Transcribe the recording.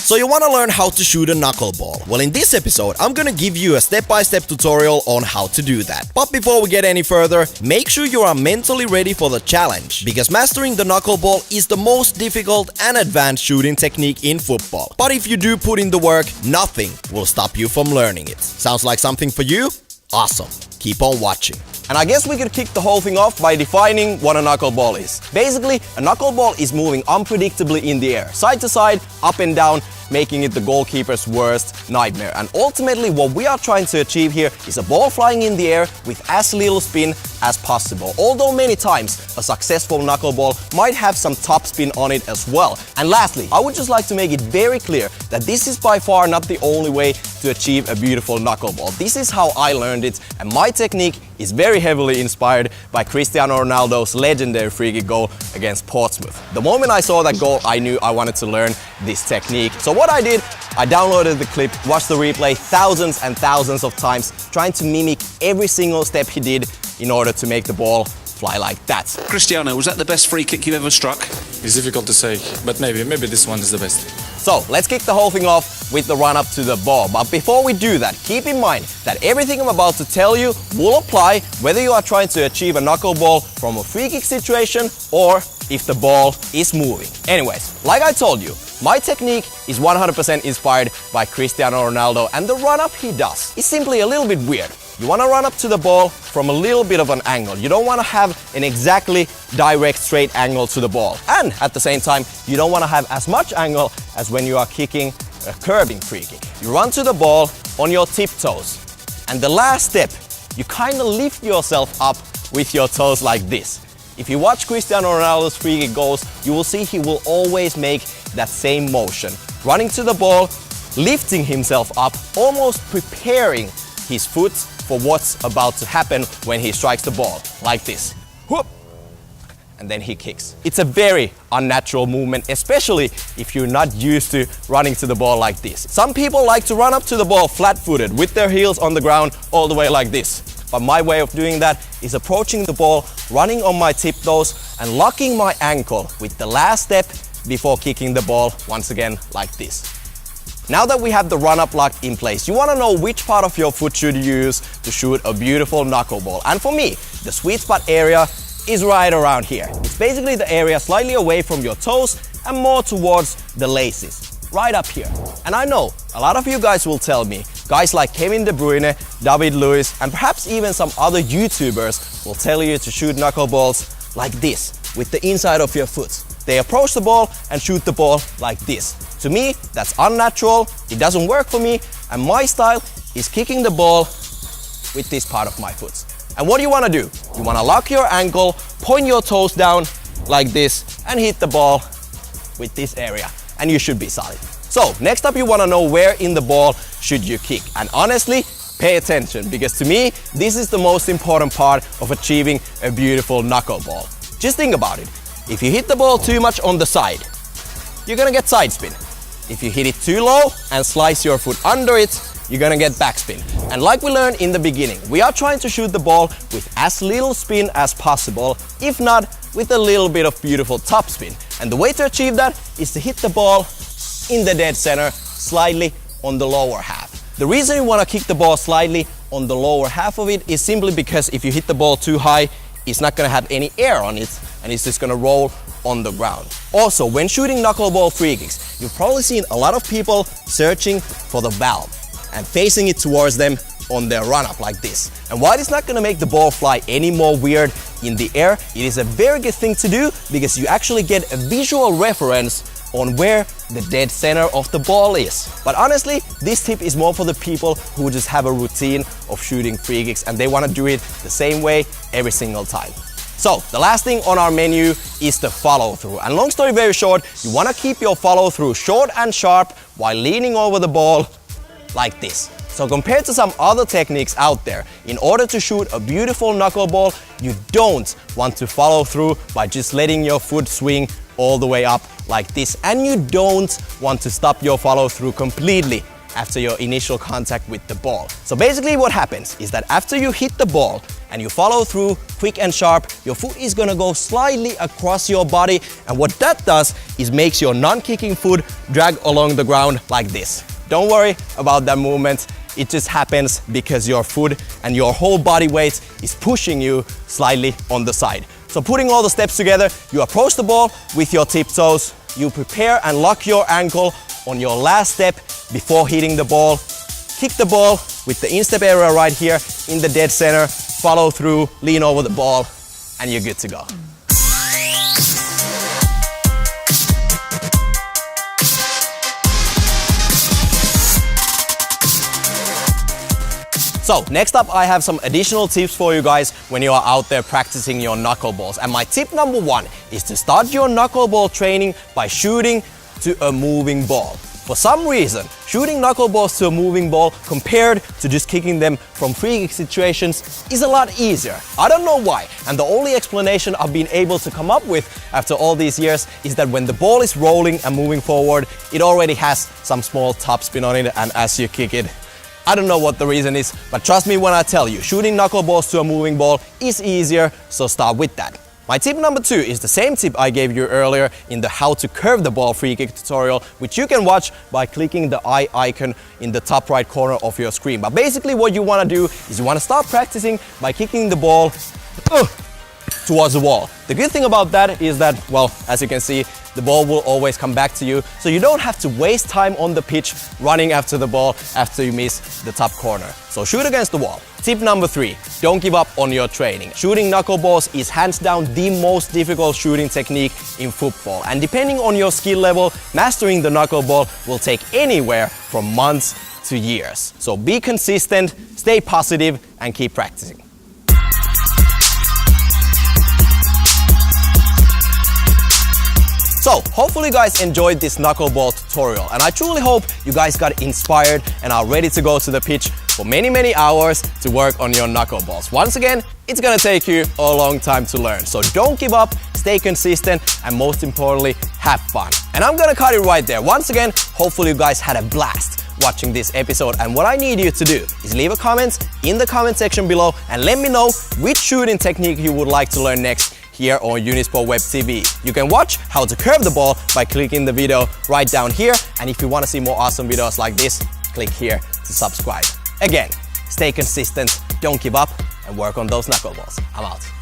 So you want to learn how to shoot a knuckleball? Well, in this episode, I'm gonna give you a step-by-step tutorial on how to do that. But before we get any further, make sure you are mentally ready for the challenge, because mastering the knuckleball is the most difficult and advanced shooting technique in football. But if you do put in the work, nothing will stop you from learning it. Sounds like something for you? Awesome. Keep on watching. And I guess we could kick the whole thing off by defining what a knuckleball is. Basically, a knuckleball is moving unpredictably in the air, side to side, up and down, making it the goalkeeper's worst nightmare. And ultimately, what we are trying to achieve here is a ball flying in the air with as little spin as possible. Although many times a successful knuckleball might have some top spin on it as well. And lastly, I would just like to make it very clear that this is by far not the only way to achieve a beautiful knuckleball. This is how I learned it, and my technique is very heavily inspired by Cristiano Ronaldo's legendary free kick goal against Portsmouth. The moment I saw that goal, I knew I wanted to learn this technique. So what I did, I downloaded the clip, watched the replay thousands and thousands of times, trying to mimic every single step he did in order to make the ball fly like that. Cristiano, was that the best free kick you've ever struck? It's difficult to say, but maybe this one is the best. So let's kick the whole thing off with the run up to the ball. But before we do that, keep in mind that everything I'm about to tell you will apply whether you are trying to achieve a knuckleball from a free kick situation or if the ball is moving. Anyways, like I told you, my technique is 100% inspired by Cristiano Ronaldo, and the run up he does is simply a little bit weird. You want to run up to the ball from a little bit of an angle. You don't want to have an exactly direct straight angle to the ball. And at the same time, you don't want to have as much angle as when you are kicking a curving free kick. You run to the ball on your tiptoes. And the last step, you kind of lift yourself up with your toes like this. If you watch Cristiano Ronaldo's free kick goals, you will see he will always make that same motion. Running to the ball, lifting himself up, almost preparing his foot for what's about to happen when he strikes the ball, like this. Whoop! And then he kicks. It's a very unnatural movement, especially if you're not used to running to the ball like this. Some people like to run up to the ball flat-footed with their heels on the ground all the way like this. But my way of doing that is approaching the ball, running on my tiptoes and locking my ankle with the last step before kicking the ball once again like this. Now that we have the run-up locked in place, you want to know which part of your foot should you use to shoot a beautiful knuckleball. And for me, the sweet spot area is right around here. It's basically the area slightly away from your toes and more towards the laces, right up here. And I know a lot of you guys will tell me, guys like Kevin De Bruyne, David Luiz, and perhaps even some other YouTubers will tell you to shoot knuckleballs like this, with the inside of your foot. They approach the ball and shoot the ball like this. To me, that's unnatural, it doesn't work for me, and my style is kicking the ball with this part of my foot. And what do you want to do? You want to lock your ankle, point your toes down like this, and hit the ball with this area, and you should be solid. So, next up you want to know where in the ball should you kick. And honestly, pay attention, because to me, this is the most important part of achieving a beautiful knuckleball. Just think about it. If you hit the ball too much on the side, you're gonna get side spin. If you hit it too low and slice your foot under it, you're gonna get backspin. And like we learned in the beginning, we are trying to shoot the ball with as little spin as possible, if not with a little bit of beautiful top spin. And the way to achieve that is to hit the ball in the dead center, slightly on the lower half. The reason you wanna kick the ball slightly on the lower half of it is simply because if you hit the ball too high, it's not gonna have any air on it, and it's just gonna roll on the ground. Also, when shooting knuckleball free kicks, you've probably seen a lot of people searching for the valve and facing it towards them on their run-up like this. And while it's not gonna make the ball fly any more weird in the air, it is a very good thing to do because you actually get a visual reference on where the dead center of the ball is. But honestly, this tip is more for the people who just have a routine of shooting free kicks and they want to do it the same way every single time. So, the last thing on our menu is the follow through. And long story very short, you want to keep your follow through short and sharp while leaning over the ball like this. So compared to some other techniques out there, in order to shoot a beautiful knuckleball, you don't want to follow through by just letting your foot swing all the way up like this, and you don't want to stop your follow through completely after your initial contact with the ball. So basically what happens is that after you hit the ball, and you follow through quick and sharp, your foot is gonna go slightly across your body, and what that does is makes your non-kicking foot drag along the ground like this. Don't worry about that movement, it just happens because your foot and your whole body weight is pushing you slightly on the side. So putting all the steps together, you approach the ball with your tiptoes, you prepare and lock your ankle on your last step before hitting the ball. Kick the ball with the instep area right here in the dead center, follow through, lean over the ball, and you're good to go. So next up, I have some additional tips for you guys when you are out there practicing your knuckleballs. And my tip number one is to start your knuckleball training by shooting to a moving ball. For some reason, shooting knuckleballs to a moving ball compared to just kicking them from free kick situations is a lot easier. I don't know why, and the only explanation I've been able to come up with after all these years is that when the ball is rolling and moving forward, it already has some small topspin on it, and as you kick it, I don't know what the reason is, but trust me when I tell you, shooting knuckleballs to a moving ball is easier, so start with that. My tip number two is the same tip I gave you earlier in the how to curve the ball free kick tutorial, which you can watch by clicking the eye icon in the top right corner of your screen. But basically what you want to do is you want to start practicing by kicking the ball towards the wall. The good thing about that is that, well, as you can see, the ball will always come back to you, so you don't have to waste time on the pitch running after the ball after you miss the top corner. So shoot against the wall. Tip number three, don't give up on your training. Shooting knuckleballs is hands down the most difficult shooting technique in football, and depending on your skill level, mastering the knuckleball will take anywhere from months to years. So be consistent, stay positive, and keep practicing. So, hopefully you guys enjoyed this knuckleball tutorial, and I truly hope you guys got inspired and are ready to go to the pitch for many hours to work on your knuckleballs. Once again, it's gonna take you a long time to learn, so don't give up, stay consistent, and most importantly, have fun. And I'm gonna cut it right there. Once again, hopefully you guys had a blast watching this episode, and what I need you to do is leave a comment in the comment section below and let me know which shooting technique you would like to learn next here on Unisport Web TV. You can watch how to curve the ball by clicking the video right down here, and if you want to see more awesome videos like this, click here to subscribe. Again, stay consistent, don't give up, and work on those knuckleballs. I'm out.